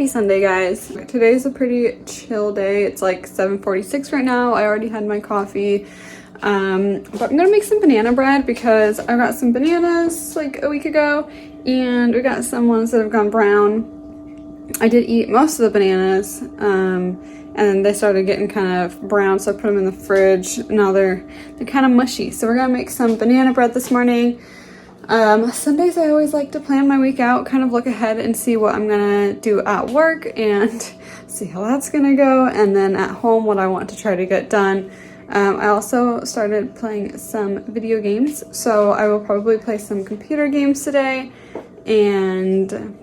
Happy Sunday, guys. Today's a pretty chill day. It's like 7:46 right now. I already had my coffee. But I'm gonna make some banana bread because I got some bananas like a week ago and we got some ones that have gone brown. I did eat most of the bananas and they started getting kind of brown, so I put them in the fridge. Now they're kind of mushy. So we're gonna make some banana bread this morning. Sundays I always like to plan my week out, kind of look ahead and see what I'm gonna do at work and see how that's gonna go, and then at home what I want to try to get done. I also started playing some video games, so I will probably play some computer games today, and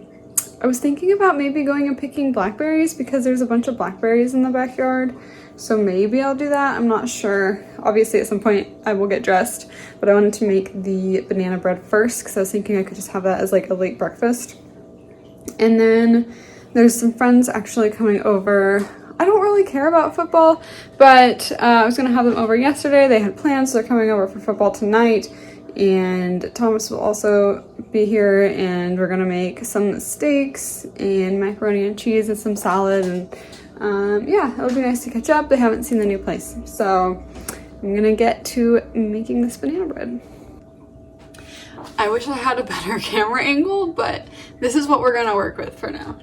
I was thinking about maybe going and picking blackberries because there's a bunch of blackberries in the backyard. So maybe I'll do that, I'm not sure. Obviously at some point I will get dressed, but I wanted to make the banana bread first because I was thinking I could just have that as like a late breakfast. And then there's some friends actually coming over. I don't really care about football, but I was gonna have them over yesterday. They had plans, so they're coming over for football tonight. And Thomas will also be here, and we're gonna make some steaks and macaroni and cheese and some salad, and yeah, it'll be nice to catch up. They haven't seen the new place, so I'm gonna get to making this banana bread. I wish I had a better camera angle, but this is what we're gonna work with for now.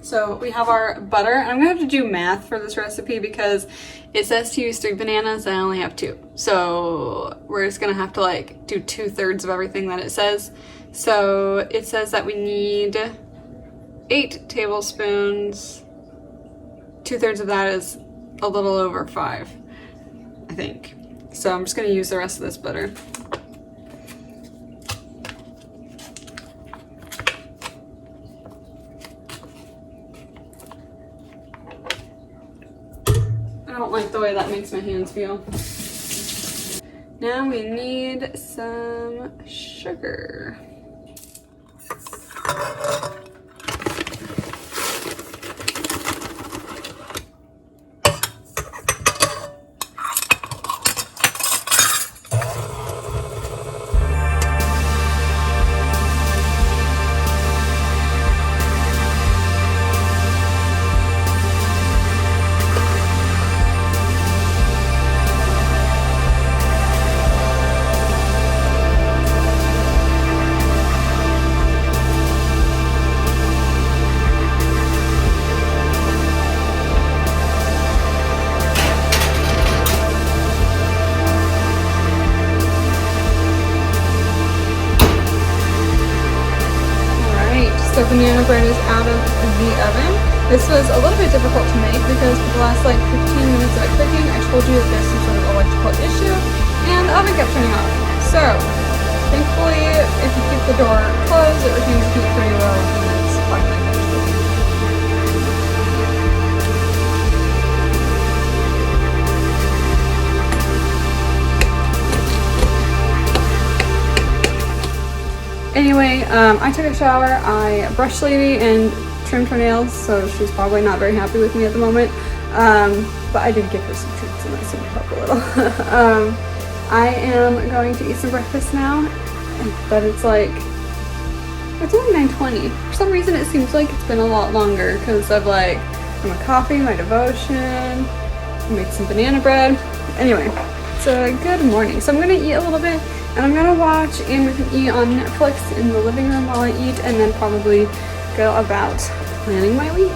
So we have our butter, and I'm gonna have to do math for this recipe because it says to use 3 bananas and I only have 2. So we're just gonna have to like do 2/3 of everything that it says. So it says that we need 8 tablespoons. 2/3 of that is a little over 5, I think. So I'm just gonna use the rest of this butter. I don't like the way that makes my hands feel. Now we need some sugar. So banana bread is out of the oven. This was a little bit difficult to make because for the last like 15 minutes of it cooking, I told you that there's some sort of electrical issue and the oven kept turning off. So thankfully, if you keep the door closed, it retains heat pretty well and it's finally finished cooking. Anyway, I took a shower, I brushed Lady and trimmed her nails, so she's probably not very happy with me at the moment. But I did give her some treats and that seemed to help a little. I am going to eat some breakfast now, but it's only 9:20. For some reason it seems like it's been a lot longer because I've like had my coffee, my devotion, made some banana bread. Anyway, it's a good morning. So I'm gonna eat a little bit and I'm gonna watch and we can eat on Netflix in the living room while I eat, and then probably go about planning my week.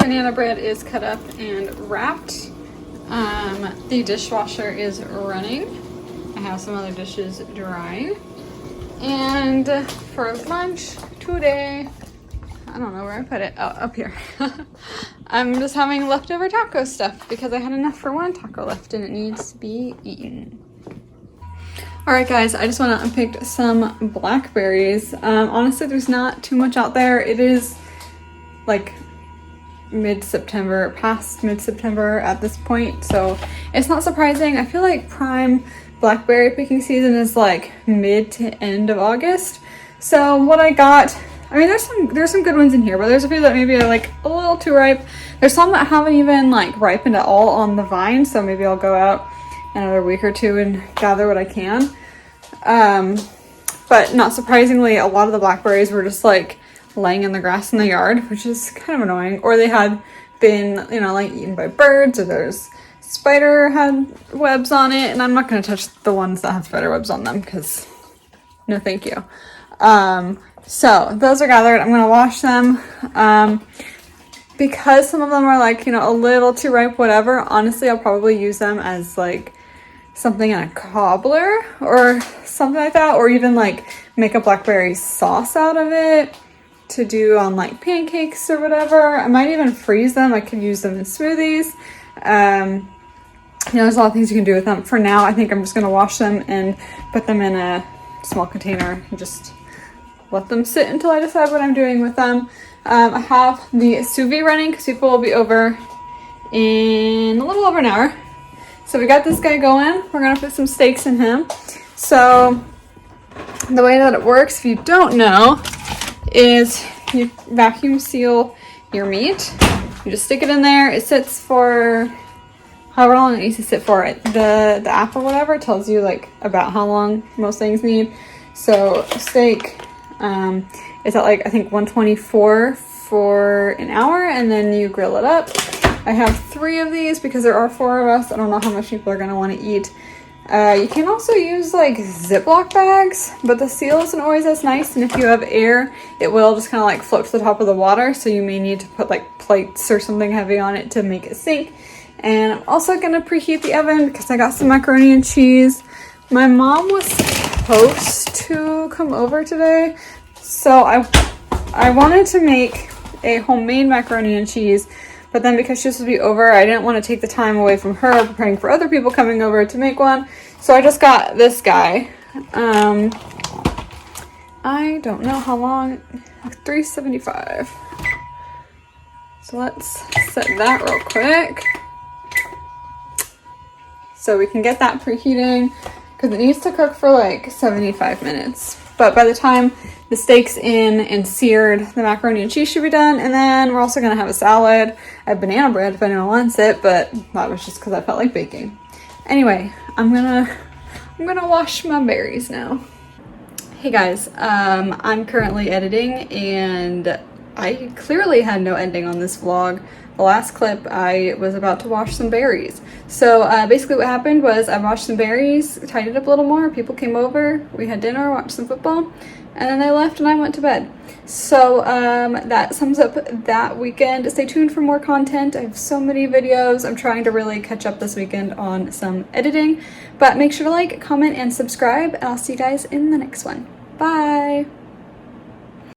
Banana bread is cut up and wrapped. The dishwasher is running. I have some other dishes drying. And for lunch today, I don't know where I put it. Oh, up here. I'm just having leftover taco stuff because I had enough for one taco left and it needs to be eaten. Alright guys, I just went out and picked some blackberries. Honestly, there's not too much out there. It is like mid-September, past mid-September at this point, so it's not surprising. I feel like prime blackberry picking season is like mid to end of August. So what I got, I mean, there's some good ones in here, but there's a few that maybe are like a little too ripe. There's some that haven't even like ripened at all on the vine, so maybe I'll go out another week or two and gather what I can. But not surprisingly, a lot of the blackberries were just like laying in the grass in the yard, which is kind of annoying. Or they had been, you know, like eaten by birds, or there's spider had webs on it, and I'm not going to touch the ones that have spider webs on them because no thank you. So those are gathered. I'm going to wash them. Because some of them are like, you know, a little too ripe, whatever, honestly, I'll probably use them as like something in a cobbler or something like that, or even like make a blackberry sauce out of it to do on like pancakes or whatever. I might even freeze them. I could use them in smoothies. You know, there's a lot of things you can do with them. For now, I think I'm just going to wash them and put them in a small container and just let them sit until I decide what I'm doing with them. I have the sous vide running because people will be over in a little over an hour. So we got this guy going. We're going to put some steaks in him. So the way that it works, if you don't know, is you vacuum seal your meat. You just stick it in there. It sits for however long it needs to sit for. The app or whatever tells you like about how long most things need. So steak is at like I think 124 for an hour, and then you grill it up. I have 3 of these because there are 4 of us. I don't know how much people are going to want to eat. You can also use like Ziploc bags, but the seal isn't always as nice, and if you have air, it will just kind of like float to the top of the water, so you may need to put like plates or something heavy on it to make it sink. And I'm also going to preheat the oven because I got some macaroni and cheese. My mom was supposed to come over today, so I wanted to make a homemade macaroni and cheese, but then because she was supposed to be over, I didn't want to take the time away from her preparing for other people coming over to make one. So I just got this guy. I don't know how long, $3.75. So let's set that real quick so we can get that preheating because it needs to cook for like 75 minutes. But by the time the steak's in and seared, the macaroni and cheese should be done. And then we're also going to have a salad. I have banana bread if anyone wants it, but that was just because I felt like baking. Anyway, I'm gonna wash my berries now. Hey guys, I'm currently editing and I clearly had no ending on this vlog. The last clip, I was about to wash some berries. So basically what happened was I washed some berries, tidied up a little more, people came over, we had dinner, watched some football, and then they left and I went to bed. So that sums up that weekend. Stay tuned for more content. I have so many videos. I'm trying to really catch up this weekend on some editing, but make sure to like, comment, and subscribe, and I'll see you guys in the next one. Bye!